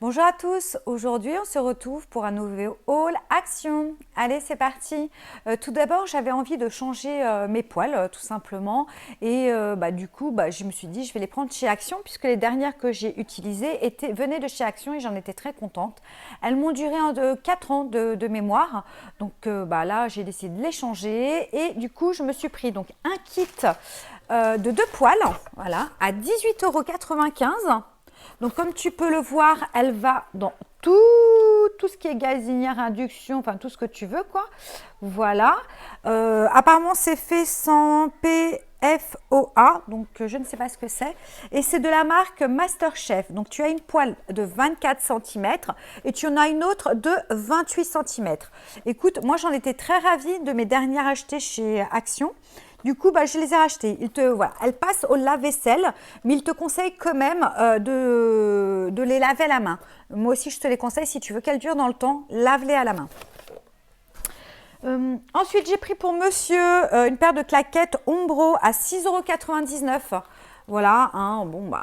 Bonjour à tous, aujourd'hui on se retrouve pour un nouveau haul action. Allez c'est parti. Tout d'abord j'avais envie de changer mes poils tout simplement et du coup je me suis dit je vais les prendre chez Action puisque les dernières que j'ai utilisées venaient de chez Action et j'en étais très contente. Elles m'ont duré 4 ans de mémoire donc là j'ai décidé de les changer et du coup je me suis pris donc un kit de 2 poils voilà, à 18,95 €. Donc, comme tu peux le voir, elle va dans tout ce qui est gazinière, induction, enfin tout ce que tu veux, quoi. Voilà. Apparemment, c'est fait sans PFOA, donc je ne sais pas ce que c'est. Et c'est de la marque Masterchef. Donc, tu as une poêle de 24 cm et tu en as une autre de 28 cm. Écoute, moi, j'en étais très ravie de mes dernières achetées chez Action. Du coup, je les ai rachetés. Voilà, elles passent au lave-vaisselle, mais ils te conseillent quand même de les laver à la main. Moi aussi, je te les conseille. Si tu veux qu'elles durent dans le temps, lave-les à la main. Ensuite, j'ai pris pour monsieur une paire de claquettes Umbro à 6,99 €. Voilà,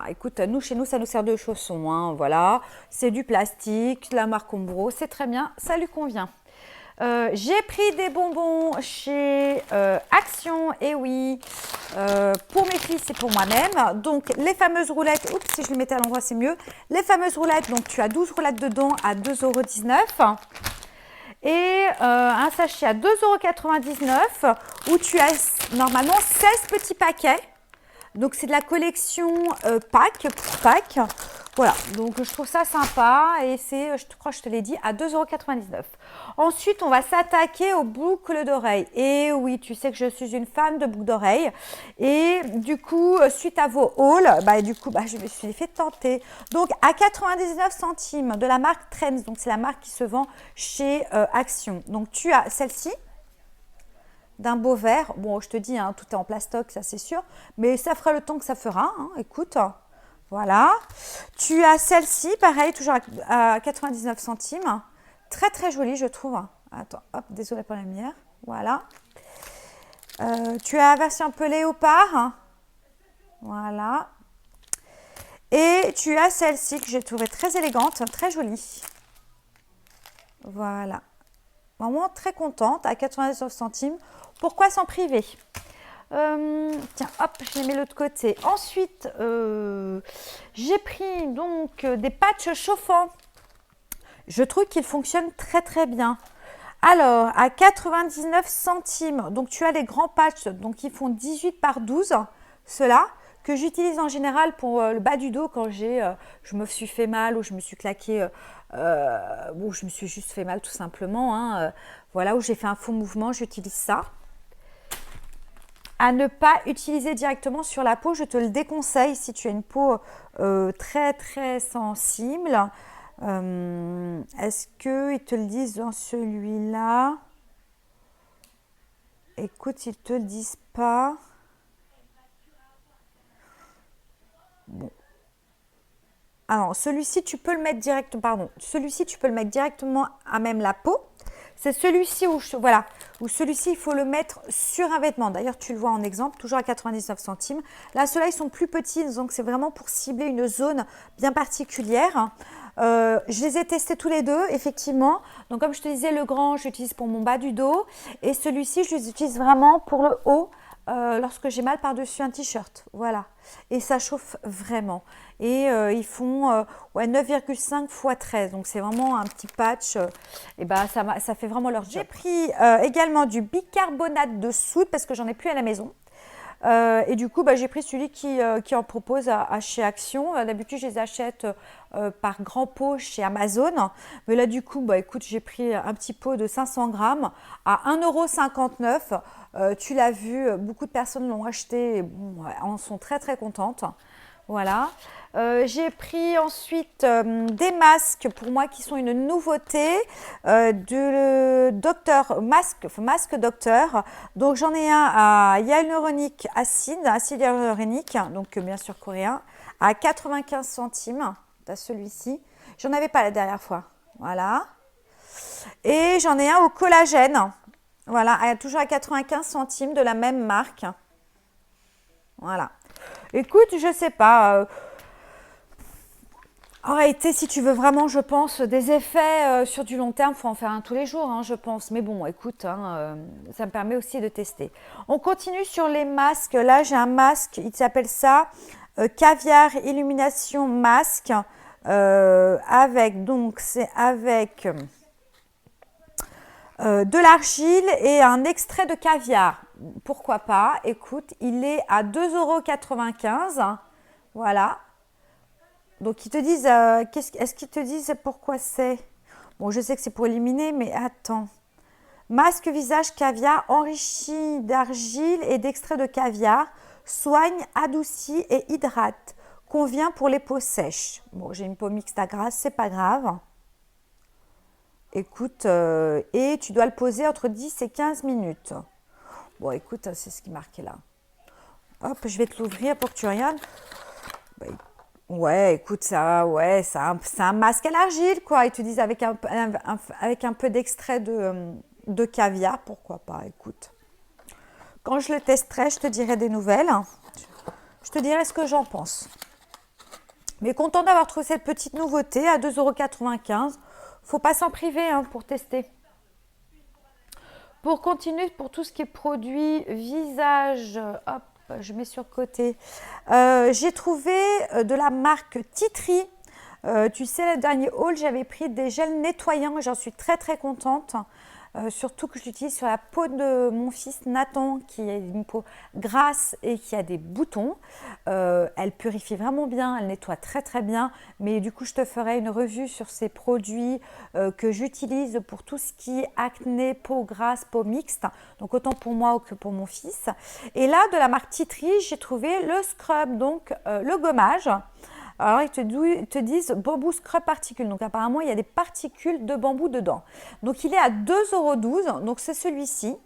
écoute, chez nous, ça nous sert de chaussons. Hein, voilà, c'est du plastique, la marque Umbro, c'est très bien, ça lui convient. J'ai pris des bonbons chez Action, et oui, pour mes filles, c'est pour moi-même. Donc, les fameuses roulettes, oups, si je les mettais à l'endroit, c'est mieux. Les fameuses roulettes, donc tu as 12 roulettes dedans à 2,19 €. Et un sachet à 2,99 € où tu as normalement 16 petits paquets. Donc, c'est de la collection pack pour pack. Voilà, donc je trouve ça sympa et c'est, je crois que je te l'ai dit, à 2,99 €. Ensuite, on va s'attaquer aux boucles d'oreilles. Et oui, tu sais que je suis une fan de boucles d'oreilles. Et du coup, suite à vos hauls, je me suis fait tenter. Donc, à 99 centimes de la marque Trends. Donc, c'est la marque qui se vend chez Action. Donc, tu as celle-ci d'un beau vert. Bon, je te dis, hein, tout est en plastoc, ça c'est sûr. Mais ça fera le temps que ça fera. Hein, écoute. Voilà. Tu as celle-ci, pareil, toujours à 99 centimes. Très, très jolie, je trouve. Attends, hop, désolée pour la lumière. Voilà. Tu as la version un peu léopard. Voilà. Et tu as celle-ci que j'ai trouvée très élégante, très jolie. Voilà. Vraiment très contente, à 99 centimes. Pourquoi s'en priver ? Tiens, hop, je les mets de l'autre côté. Ensuite, j'ai pris donc des patchs chauffants. Je trouve qu'ils fonctionnent très très bien. Alors, à 99 centimes, donc tu as les grands patchs, donc ils font 18 par 12, ceux-là, que j'utilise en général pour le bas du dos quand je me suis fait mal ou je me suis claqué, je me suis juste fait mal tout simplement. Hein, voilà, où j'ai fait un faux mouvement, j'utilise ça. À ne pas utiliser directement sur la peau, je te le déconseille si tu as une peau très très sensible. Est-ce qu'ils te le disent dans celui-là? Écoute, ils ne te le disent pas. Bon. Alors, celui-ci, tu peux le mettre celui-ci, tu peux le mettre directement à même la peau. C'est celui-ci où celui-ci, il faut le mettre sur un vêtement. D'ailleurs, tu le vois en exemple, toujours à 99 centimes. Là, ceux-là, ils sont plus petits, donc c'est vraiment pour cibler une zone bien particulière. Je les ai testés tous les deux, effectivement. Donc, comme je te disais, le grand, j'utilise pour mon bas du dos. Et celui-ci, je les utilise vraiment pour le haut, lorsque j'ai mal par-dessus un t-shirt. Voilà. Et ça chauffe vraiment. Et ils font 9,5 x 13. Donc, c'est vraiment un petit patch. Ça fait vraiment leur job. J'ai pris également du bicarbonate de soude parce que j'en ai plus à la maison. Et du coup, j'ai pris celui qui en propose à chez Action. D'habitude, je les achète par grand pot chez Amazon. Mais là, du coup, écoute, j'ai pris un petit pot de 500 grammes à 1,59 €. Tu l'as vu, beaucoup de personnes l'ont acheté et en sont très, très contentes. Voilà. J'ai pris ensuite des masques pour moi qui sont une nouveauté de docteur masque docteur. Donc j'en ai un à hyaluronique acide hyaluronique, donc bien sûr coréen, à 95 centimes. Tu as celui-ci. J'en avais pas la dernière fois. Voilà. Et j'en ai un au collagène. Voilà, toujours à 95 centimes de la même marque. Voilà. Écoute, je sais pas. En réalité, si tu veux vraiment, je pense, des effets sur du long terme, il faut en faire un tous les jours, hein, je pense. Mais bon, écoute, hein, ça me permet aussi de tester. On continue sur les masques. Là, j'ai un masque, il s'appelle ça Caviar Illumination Masque. Donc, c'est avec de l'argile et un extrait de caviar. Pourquoi pas? Écoute, il est à 2,95 €. Voilà. Donc, ils te disent, est-ce qu'ils te disent pourquoi c'est? Bon, je sais que c'est pour éliminer, mais attends. Masque visage caviar enrichi d'argile et d'extrait de caviar. Soigne, adoucit et hydrate. Convient pour les peaux sèches. Bon, j'ai une peau mixte à grasse, c'est pas grave. Écoute, et tu dois le poser entre 10 et 15 minutes. Bon, écoute, c'est ce qui est marqué là. Hop, je vais te l'ouvrir pour que tu regardes. Bah, ouais, écoute, ça, ouais, c'est un masque à l'argile, quoi. Ils te disent avec un peu d'extrait de caviar, pourquoi pas, écoute. Quand je le testerai, je te dirai des nouvelles. Je te dirai ce que j'en pense. Mais content d'avoir trouvé cette petite nouveauté à 2,95 €. Faut pas s'en priver hein, pour tester. Pour continuer, pour tout ce qui est produit visage, hop, je mets sur le côté. J'ai trouvé de la marque Titri. Tu sais, le dernier haul, j'avais pris des gels nettoyants et j'en suis très très contente. Surtout que je l'utilise sur la peau de mon fils Nathan, qui a une peau grasse et qui a des boutons. Elle purifie vraiment bien, elle nettoie très très bien. Mais du coup, je te ferai une revue sur ces produits que j'utilise pour tout ce qui est acné, peau grasse, peau mixte. Donc autant pour moi que pour mon fils. Et là, de la marque Titri, j'ai trouvé le scrub, donc le gommage. Alors, ils te disent bambou scrub particules. Donc, apparemment, il y a des particules de bambou dedans. Donc, il est à 2,12 €. Donc, c'est celui-ci.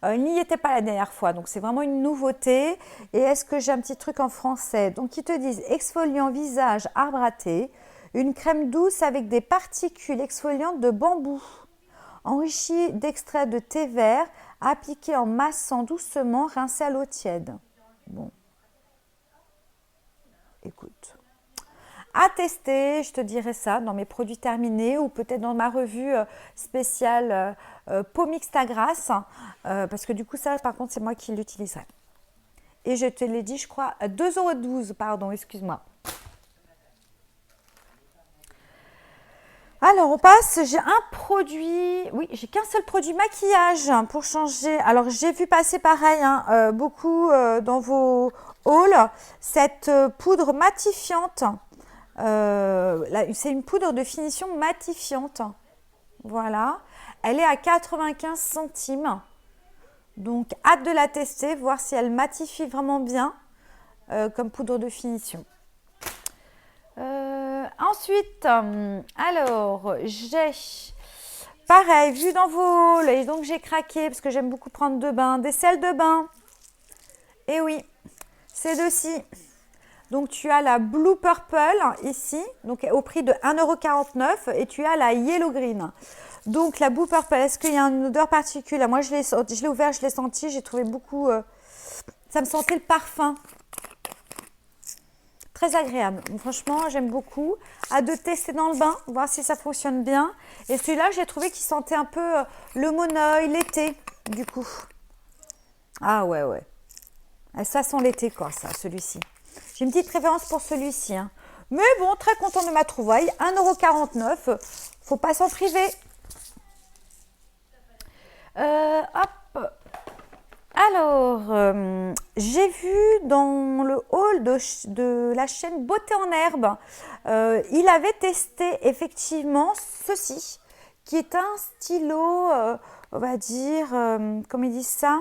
Il n'y était pas la dernière fois. Donc, c'est vraiment une nouveauté. Et est-ce que j'ai un petit truc en français? Donc, ils te disent exfoliant visage arbre à thé. Une crème douce avec des particules exfoliantes de bambou. Enrichie d'extrait de thé vert. Appliqué en massant doucement. Rincé à l'eau tiède. Bon. Écoute, à tester, je te dirai ça dans mes produits terminés ou peut-être dans ma revue spéciale peau mixte à grasse parce que du coup ça par contre c'est moi qui l'utiliserai. Et je te l'ai dit je crois à 2,12 €, pardon, excuse-moi. Alors on passe, j'ai un produit, oui j'ai qu'un seul produit maquillage pour changer. Alors j'ai vu passer pareil beaucoup dans vos hauls, cette poudre matifiante. C'est une poudre de finition matifiante. Voilà, elle est à 95 centimes. Donc hâte de la tester, voir si elle matifie vraiment bien comme poudre de finition. Ensuite, alors, j'ai, pareil, vu dans vos hauls, et donc j'ai craqué parce que j'aime beaucoup prendre de bain, des sels de bain. Et oui, ces deux-ci. Donc, tu as la Blue Purple ici, donc au prix de 1,49 € et tu as la Yellow Green. Donc, la Blue Purple, est-ce qu'il y a une odeur particulière? Moi, je l'ai ouvert, je l'ai senti, j'ai trouvé beaucoup... ça me sentait le parfum. Très agréable. Franchement, j'aime beaucoup. À de tester dans le bain, voir si ça fonctionne bien. Et celui-là, j'ai trouvé qu'il sentait un peu le monoeil, l'été, du coup. Ah ouais, ouais. Ça sent l'été, quoi, ça, celui-ci. J'ai une petite préférence pour celui-ci. Hein. Mais bon, très content de ma trouvaille. 1,49 €. Faut pas s'en priver. Hop. Alors, j'ai vu dans le hall de la chaîne Beauté en Herbe, il avait testé effectivement ceci, qui est un stylo, on va dire, comment ils disent ça?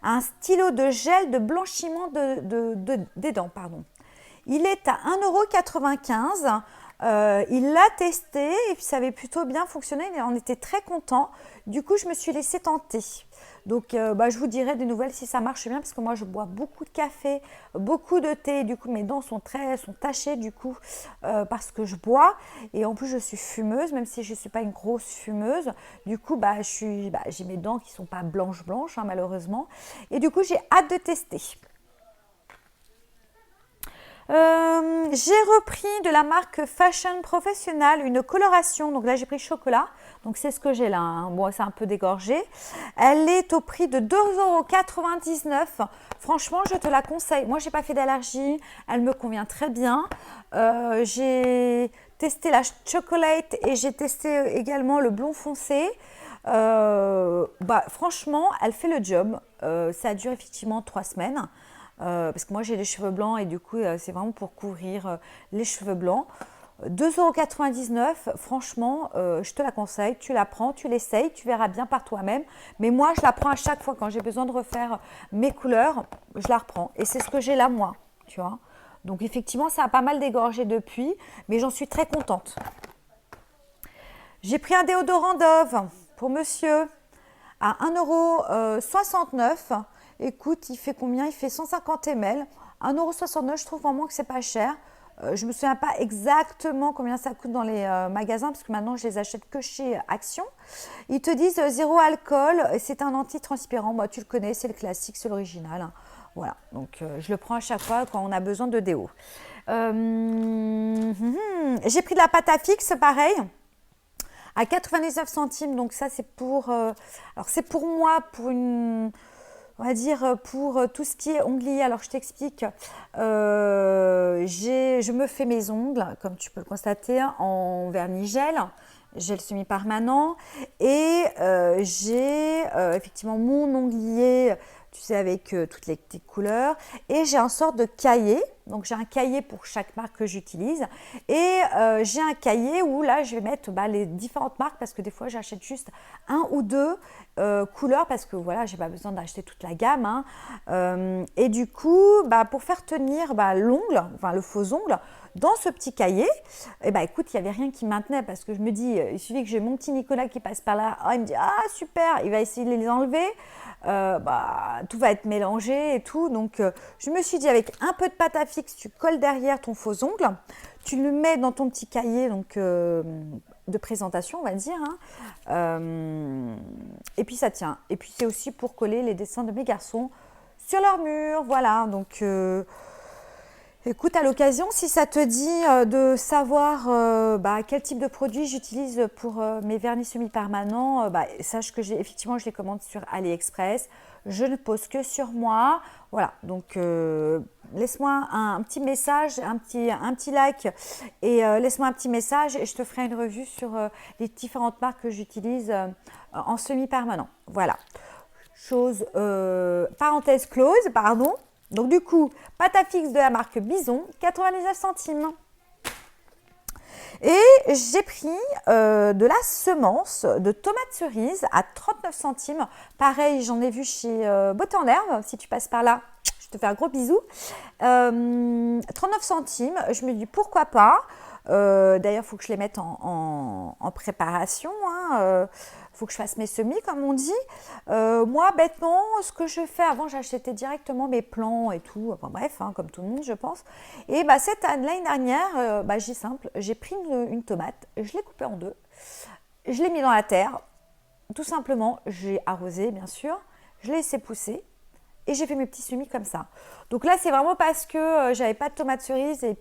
Un stylo de gel de blanchiment des dents, pardon. Il est à 1,95 €. Il l'a testé et puis ça avait plutôt bien fonctionné. Et on était très contents. Du coup, je me suis laissée tenter. Donc, je vous dirai des nouvelles si ça marche bien parce que moi, je bois beaucoup de café, beaucoup de thé. Du coup, mes dents sont tachées du coup parce que je bois. Et en plus, je suis fumeuse, même si je ne suis pas une grosse fumeuse. Du coup, j'ai mes dents qui ne sont pas blanches, hein, malheureusement. Et du coup, j'ai hâte de tester. J'ai repris de la marque Fashion Professional une coloration. Donc là, j'ai pris chocolat. Donc c'est ce que j'ai là. Hein. Bon, c'est un peu dégorgé. Elle est au prix de 2,99 €. Franchement, je te la conseille. Moi, j'ai pas fait d'allergie. Elle me convient très bien. J'ai testé la chocolate et j'ai testé également le blond foncé. Franchement, elle fait le job. Ça dure effectivement 3 semaines. Parce que moi j'ai les cheveux blancs et du coup c'est vraiment pour couvrir les cheveux blancs. 2,99 €, franchement, je te la conseille, tu la prends, tu l'essayes, tu verras bien par toi-même. Mais moi je la prends à chaque fois quand j'ai besoin de refaire mes couleurs, je la reprends. Et c'est ce que j'ai là moi, tu vois. Donc effectivement ça a pas mal dégorgé depuis, mais j'en suis très contente. J'ai pris un déodorant Dove pour monsieur à 1,69 €. Écoute, il fait combien? Il fait 150 ml. 1,69 €, je trouve vraiment que c'est pas cher. Je ne me souviens pas exactement combien ça coûte dans les magasins parce que maintenant je les achète que chez Action. Ils te disent zéro alcool, c'est un antitranspirant. Moi, tu le connais, c'est le classique, c'est l'original. Hein. Voilà, donc je le prends à chaque fois quand on a besoin de déo. J'ai pris de la pâte à fixe, pareil. À 99 centimes, donc ça c'est pour, alors c'est pour moi, pour une, on va dire pour tout ce qui est ongles. Alors je t'explique, je me fais mes ongles, comme tu peux le constater, en vernis gel semi-permanent et j'ai effectivement mon onglier, tu sais, avec toutes les couleurs et j'ai un sorte de cahier. Donc j'ai un cahier pour chaque marque que j'utilise et j'ai un cahier où là je vais mettre les différentes marques parce que des fois j'achète juste un ou deux couleurs parce que voilà, j'ai pas besoin d'acheter toute la gamme. Hein. Et du coup, pour faire tenir l'ongle, enfin le faux ongle, dans ce petit cahier, écoute, il n'y avait rien qui maintenait parce que je me dis, il suffit que j'ai mon petit Nicolas qui passe par là, il me dit, ah super, il va essayer de les enlever. Tout va être mélangé et tout. Donc, je me suis dit, avec un peu de pâte à fixe, tu colles derrière ton faux ongle, tu le mets dans ton petit cahier donc, de présentation, on va dire. Hein. Et puis, ça tient. Et puis, c'est aussi pour coller les dessins de mes garçons sur leur mur. Voilà. Donc, écoute, à l'occasion, si ça te dit de savoir quel type de produit j'utilise pour mes vernis semi-permanents, sache que effectivement, je les commande sur AliExpress. Je ne pose que sur moi. Voilà, donc laisse-moi un petit message, un petit like et laisse-moi un petit message et je te ferai une revue sur les différentes marques que j'utilise en semi-permanent. Voilà, parenthèse close, pardon. Donc du coup, pâte à fixe de la marque Bison, 99 centimes. Et j'ai pris de la semence de tomates cerises à 39 centimes. Pareil, j'en ai vu chez Beauté en Herbe. Si tu passes par là, je te fais un gros bisou. 39 centimes, je me dis pourquoi pas. D'ailleurs, il faut que je les mette en préparation. Hein. Faut que je fasse mes semis, comme on dit. Moi, bêtement, ce que je fais, avant, j'achetais directement mes plants et tout. Enfin bref, hein, comme tout le monde, je pense. Et l'année dernière, j'ai simple. J'ai pris une tomate, je l'ai coupée en deux. Je l'ai mis dans la terre. Tout simplement, j'ai arrosé, bien sûr. Je l'ai laissé pousser. Et j'ai fait mes petits semis comme ça. Donc là, c'est vraiment parce que j'avais pas de tomates cerises. Et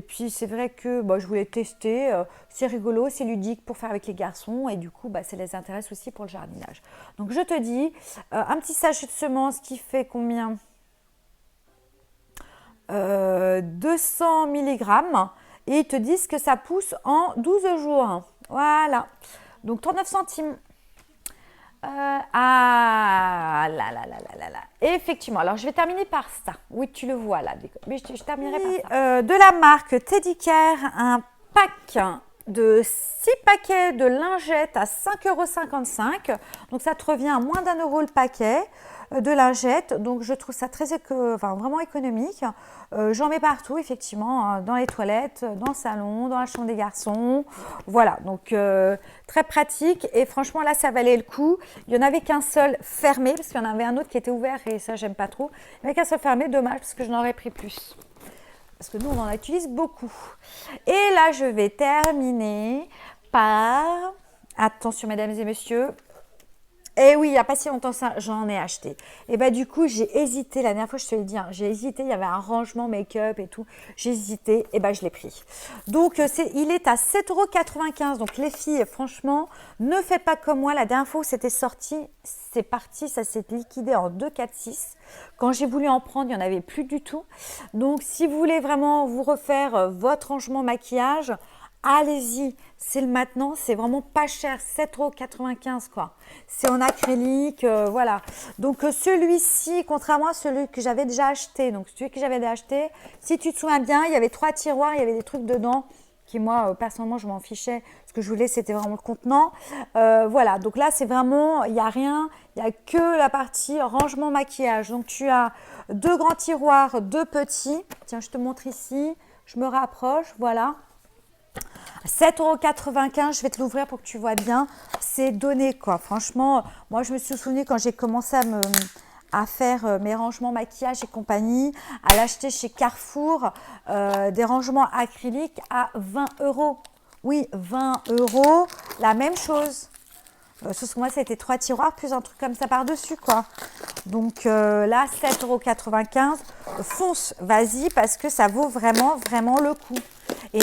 puis, c'est vrai que je voulais tester. C'est rigolo, c'est ludique pour faire avec les garçons. Et du coup, ça les intéresse aussi pour le jardinage. Donc, je te dis, un petit sachet de semences qui fait combien 200 mg. Et ils te disent que ça pousse en 12 jours. Voilà. Donc, 39 centimes. Effectivement, alors je vais terminer par ça. Oui, tu le vois là, mais je terminerai par ça. De la marque Teddy Care, un pack de 6 paquets de lingettes à 5,55 €. Donc ça te revient à moins d'1 € le paquet de lingettes. Donc je trouve ça vraiment économique. J'en mets partout, effectivement, dans les toilettes, dans le salon, dans la chambre des garçons. Voilà, donc très pratique. Et franchement, là, ça valait le coup. Il n'y en avait qu'un seul fermé, parce qu'il y en avait un autre qui était ouvert et ça, j'aime pas trop. Il n'y avait qu'un seul fermé, dommage, parce que je n'aurais pris plus. Parce que nous, on en utilise beaucoup. Et là, je vais terminer par, attention mesdames et messieurs, Eh oui, il n'y a pas si longtemps ça, j'en ai acheté. Et bah du coup, j'ai hésité, la dernière fois, je te l'ai dit, hein, j'ai hésité, il y avait un rangement make-up et tout. J'ai hésité, et bah je l'ai pris. Donc, il est à 7,95 €. Donc les filles, franchement, ne faites pas comme moi. La dernière fois où c'était sorti, c'est parti, ça s'est liquidé en 2,46 €. Quand j'ai voulu en prendre, il n'y en avait plus du tout. Donc, si vous voulez vraiment vous refaire votre rangement maquillage, allez-y, c'est le maintenant, c'est vraiment pas cher, 7,95 € quoi. C'est en acrylique, voilà. Donc celui-ci, contrairement à celui que j'avais déjà acheté, donc celui que j'avais déjà acheté, si tu te souviens bien, il y avait 3 tiroirs, il y avait des trucs dedans qui moi, personnellement, je m'en fichais. Ce que je voulais, c'était vraiment le contenant. Voilà, donc là, c'est vraiment, il n'y a rien, il n'y a que la partie rangement maquillage. Donc tu as 2 grands tiroirs, 2 petits. Tiens, je te montre ici, je me rapproche, voilà. 7,95 €, je vais te l'ouvrir pour que tu vois bien. C'est donné quoi. Franchement, moi je me suis souvenue quand j'ai commencé à faire mes rangements maquillage et compagnie, à l'acheter chez Carrefour, des rangements acryliques à 20 €. Oui, 20 €, la même chose. Sauf que moi, ça a été 3 tiroirs plus un truc comme ça par-dessus, quoi. Donc là, 7,95 €. Fonce, vas-y, parce que ça vaut vraiment, vraiment le coup. Et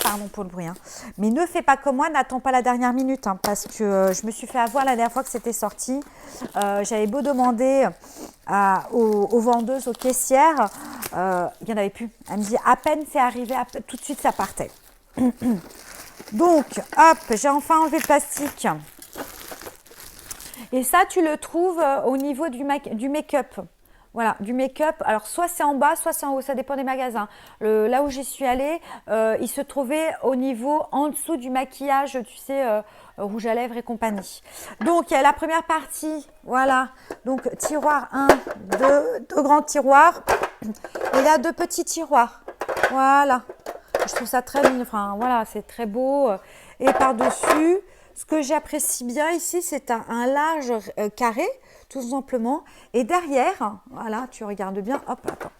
pardon pour le bruit, hein. Mais ne fais pas comme moi, n'attends pas la dernière minute, hein, parce que je me suis fait avoir la dernière fois que c'était sorti. J'avais beau demander aux vendeuses, aux caissières, il n'y en avait plus. Elle me dit à peine c'est arrivé, tout de suite ça partait. Donc, hop, j'ai enfin enlevé le plastique. Et ça, tu le trouves au niveau du make-up. Voilà, du make-up. Alors, soit c'est en bas, soit c'est en haut. Ça dépend des magasins. Là où j'y suis allée, il se trouvait au niveau en dessous du maquillage, tu sais, rouge à lèvres et compagnie. Donc, il y a la première partie. Voilà. Donc, tiroir 1, 2 grands tiroirs. Et là, 2 petits tiroirs. Voilà. Je trouve ça très mignon. Enfin, voilà, c'est très beau. Et par-dessus, ce que j'apprécie bien ici, c'est un large carré, tout simplement. Et derrière, voilà, tu regardes bien, hop, attends.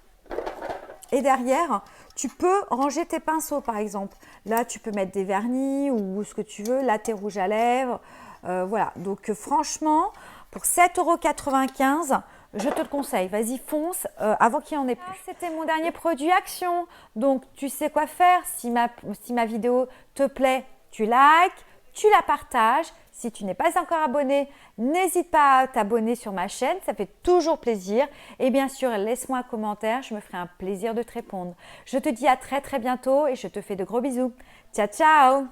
Et derrière, tu peux ranger tes pinceaux, par exemple. Là, tu peux mettre des vernis ou ce que tu veux. Là, tes rouges à lèvres. Voilà. Donc, franchement, pour 7,95 €, je te le conseille. Vas-y, fonce avant qu'il n'y en ait plus. C'était mon dernier produit Action. Donc, tu sais quoi faire. Si ma vidéo te plaît, tu likes, tu la partages. Si tu n'es pas encore abonné, n'hésite pas à t'abonner sur ma chaîne, ça fait toujours plaisir. Et bien sûr, laisse-moi un commentaire, je me ferai un plaisir de te répondre. Je te dis à très très bientôt et je te fais de gros bisous. Ciao, ciao!